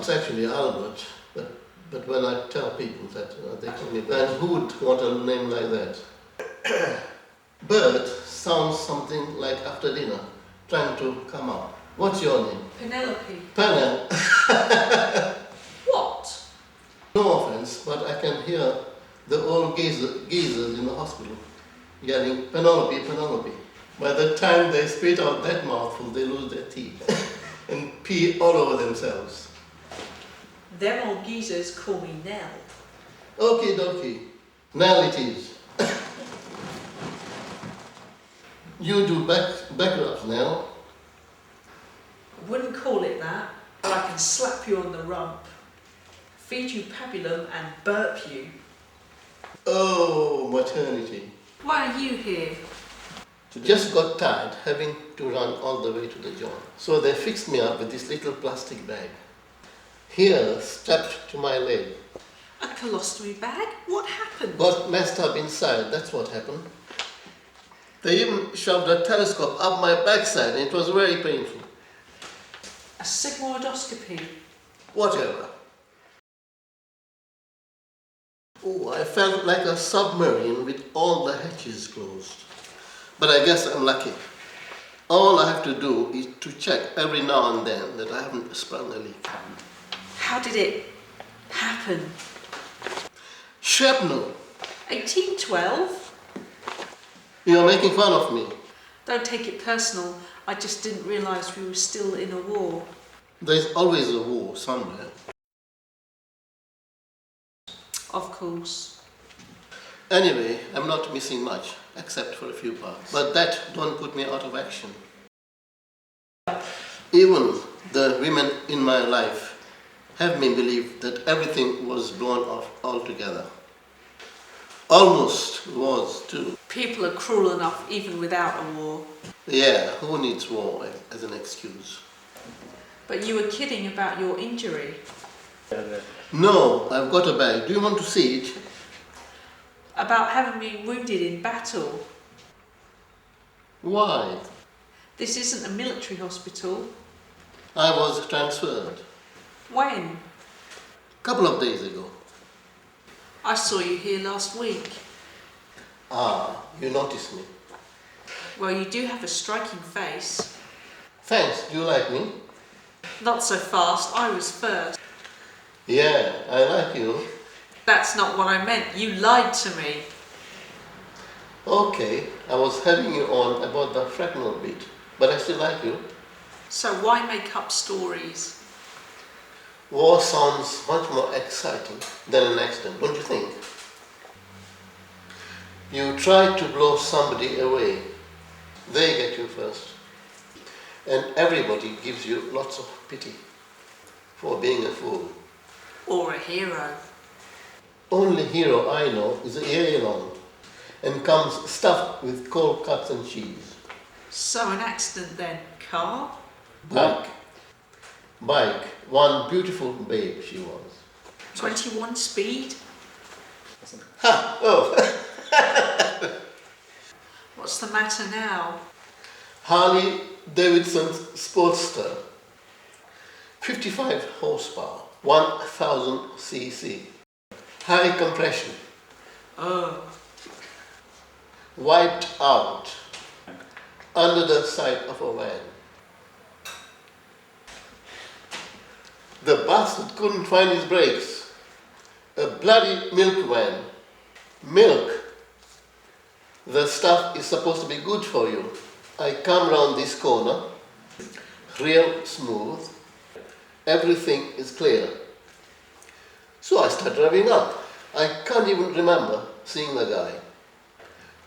it's actually Albert, but when I tell people that, they call me Bert. And who would want a name like that? Bert sounds something like after dinner, trying to come up. What's your name? Penelope. Penel. What? No offense, but I can hear the old geezers in the hospital yelling, Penelope, Penelope. By the time they spit out that mouthful, they lose their teeth and pee all over themselves. Them old geezers call me Nell. Okie dokie. Nell it is. You do back rubs, Nell. I wouldn't call it that, but I can slap you on the rump, feed you pabulum and burp you. Oh, maternity. Why are you here? Just got tired having to run all the way to the job. So they fixed me up with this little plastic bag. Here, strapped to my leg. A colostomy bag? What happened? Got messed up inside, that's what happened. They even shoved a telescope up my backside and it was very painful. A sigmoidoscopy? Whatever. Oh, I felt like a submarine with all the hatches closed. But I guess I'm lucky. All I have to do is to check every now and then that I haven't sprung a leak. How did it happen? Shrapnel. 1812? You're making fun of me. Don't take it personal. I just didn't realise we were still in a war. There's always a war somewhere. Of course. Anyway, I'm not missing much, except for a few parts. But that don't put me out of action. Even the women in my life have me believe that everything was blown off altogether. Almost was too. People are cruel enough even without a war. Yeah, who needs war as an excuse? But you were kidding about your injury. No, I've got a bag. Do you want to see it? About having been wounded in battle. Why? This isn't a military hospital. I was transferred. When? A couple of days ago. I saw you here last week. Ah, you noticed me. Well, you do have a striking face. Thanks, do you like me? Not so fast, I was first. Yeah, I like you. That's not what I meant, you lied to me. Okay, I was having you on about the shrapnel bit, but I still like you. So why make up stories? War sounds much more exciting than an accident, don't you think? You try to blow somebody away, they get you first. And everybody gives you lots of pity for being a fool. Or a hero. Only hero I know is a year-long and comes stuffed with cold cuts and cheese. So an accident then. Car? Bike. One beautiful babe she was. 21 speed? Ha! Oh! What's the matter now? Harley Davidson Sportster. 55 horsepower. 1000 cc. High compression. Oh. Wiped out. Under the side of a van. The bastard couldn't find his brakes. A bloody milk van. Milk. The stuff is supposed to be good for you. I come round this corner, real smooth. Everything is clear. So I start driving up. I can't even remember seeing the guy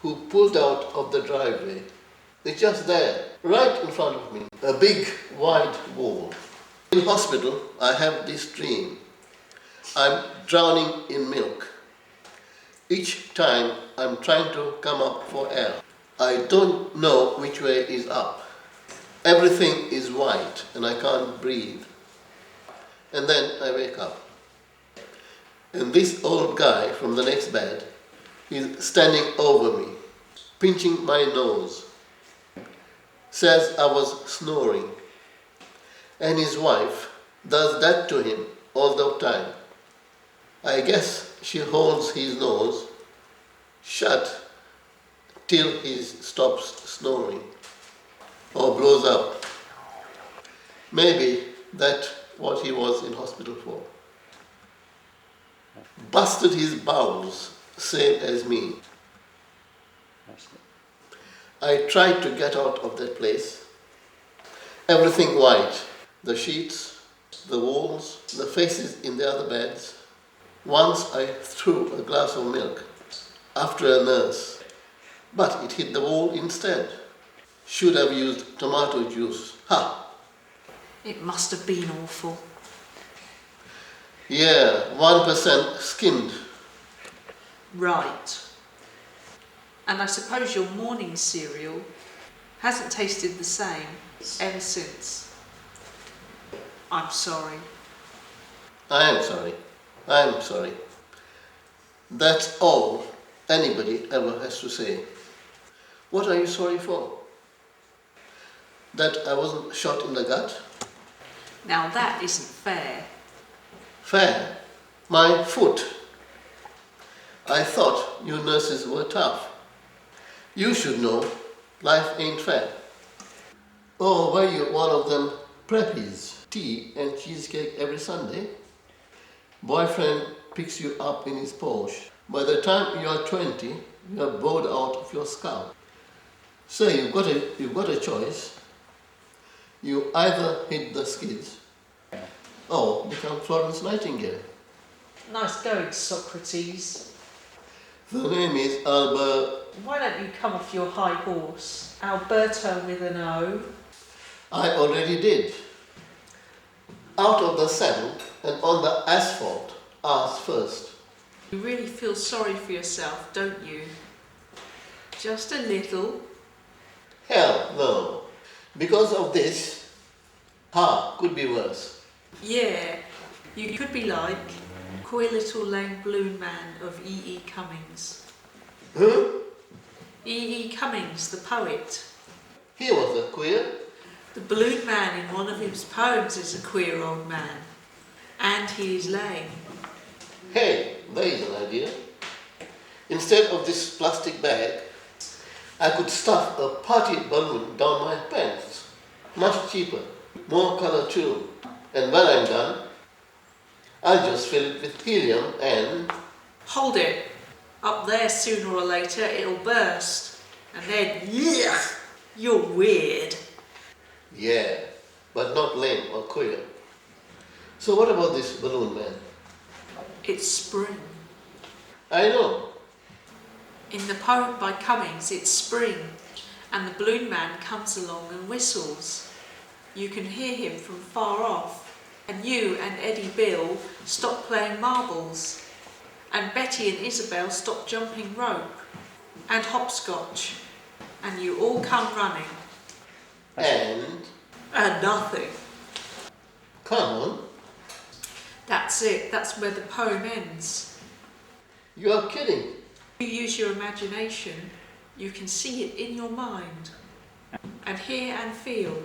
who pulled out of the driveway. It's just there, right in front of me. A big, wide wall. In hospital, I have this dream. I'm drowning in milk. Each time I'm trying to come up for air. I don't know which way is up. Everything is white and I can't breathe. And then I wake up. And this old guy from the next bed is standing over me, pinching my nose. Says I was snoring. And his wife does that to him all the time. I guess she holds his nose shut till he stops snoring or blows up. Maybe that's what he was in hospital for. Busted his bowels, same as me. I tried to get out of that place. Everything white. The sheets, the walls, the faces in the other beds. Once I threw a glass of milk after a nurse, but it hit the wall instead. Should have used tomato juice. Ha! It must have been awful. Yeah, 1% skimmed. Right. And I suppose your morning cereal hasn't tasted the same ever since. I'm sorry. I am sorry. I am sorry. That's all anybody ever has to say. What are you sorry for? That I wasn't shot in the gut? Now that isn't fair. Fair. My foot. I thought you nurses were tough. You should know, life ain't fair. Oh, were you one of them preppies? Tea and cheesecake every Sunday? Boyfriend picks you up in his Porsche. By the time you are 20, you are bored out of your skull. So you've got a choice. You either hit the skids or become Florence Nightingale. Nice going, Socrates. The name is Albert. Why don't you come off your high horse? Alberto with an O. I already did. Out of the saddle and on the asphalt, ass first. You really feel sorry for yourself, don't you? Just a little. Hell no. Because of this, could be worse. Yeah, you could be like Queer Little Lame Balloon Man of E. E. Cummings. Huh? E. E. Cummings, the poet. He was a queer. The balloon man in one of his poems is a queer old man. And he is lame. Hey, there is an idea. Instead of this plastic bag, I could stuff a party balloon down my pants. Much cheaper, more colour too. And when I'm done, I'll just fill it with helium and... Hold it. Up there, sooner or later, it'll burst. And then, yuck, you're weird. Yeah, but not lame or queer. So what about this balloon man? It's spring. I know. In the poem by Cummings, it's spring, and the balloon man comes along and whistles. You can hear him from far off, and you and Eddie Bill stop playing marbles, and Betty and Isabel stop jumping rope, and hopscotch, and you all come running. And nothing. come on, That's it, that's where the poem ends. you are kidding. If you use your imagination, you can see it in your mind, and hear and feel,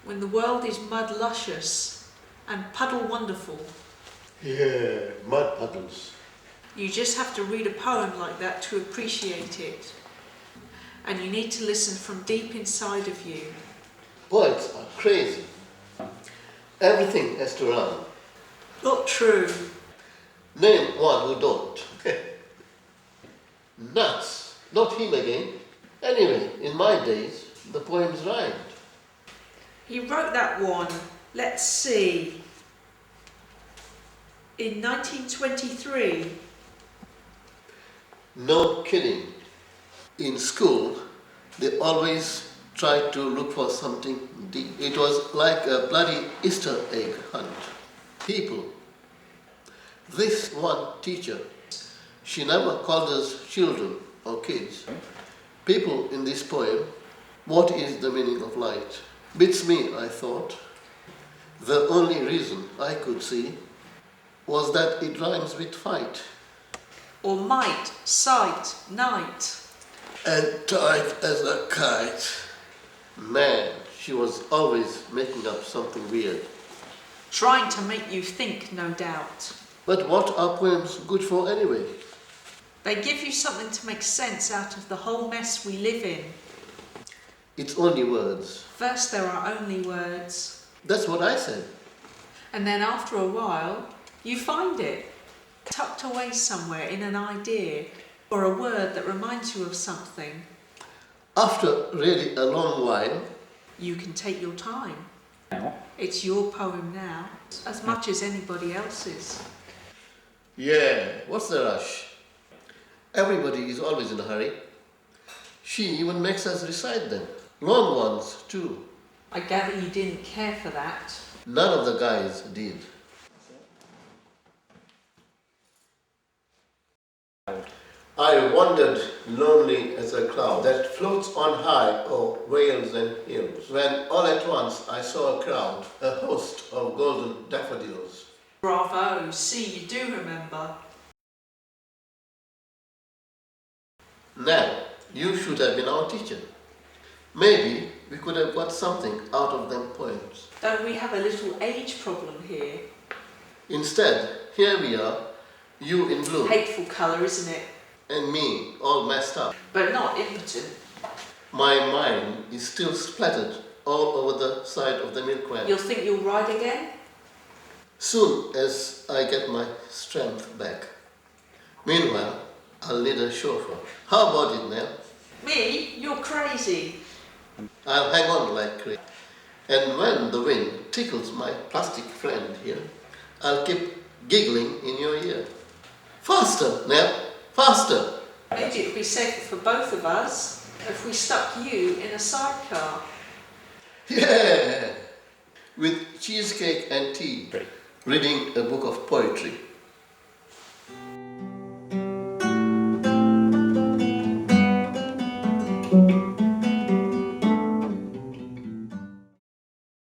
when the world is mud luscious and puddle wonderful. Yeah, mud puddles. You just have to read a poem like that to appreciate it. And you need to listen from deep inside of you. Poets are crazy. Everything has to rhyme. Not true. Name one who don't. Nuts. Not him again. Anyway, in my days, the poems rhymed. He wrote that one, let's see, in 1923. No kidding. In school, they always tried to look for something deep. It was like a bloody Easter egg hunt. People. This one teacher, she never called us children or kids. People in this poem, what is the meaning of light? Beats me, I thought. The only reason I could see was that it rhymes with fight. Or might, sight, night. And tight as a kite. Man, she was always making up something weird. Trying to make you think, no doubt. But what are poems good for anyway? They give you something to make sense out of the whole mess we live in. It's only words. First there are only words. That's what I said. And then after a while, you find it, tucked away somewhere in an idea, or a word that reminds you of something. After really a long while, You can take your time. Now, It's your poem now, as much as anybody else's. yeah, what's the rush? Everybody is always in a hurry. She even makes us recite them. Long ones, too. I gather you didn't care for that. None of the guys did. I wandered lonely as a cloud that floats on high o'er vales and hills, when all at once I saw a crowd, a host of golden daffodils. Bravo, see, you do remember. Now, you should have been our teacher. Maybe we could have got something out of them poems. Don't we have a little age problem here? Instead, here we are, you in blue, Hateful colour, isn't it? and me all messed up. But not impotent. My mind is still splattered all over the side of the milk van. You'll think you'll ride again? Soon as I get my strength back. Meanwhile, I'll need a chauffeur. How about it, Nell? Me? You're crazy. I'll hang on like crazy. And when the wind tickles my plastic friend here, I'll keep giggling in your ear. Faster, Nell! Faster! Maybe it'd be safer for both of us if we stuck you in a sidecar. Yeah! With cheesecake and tea, Great. reading a book of poetry.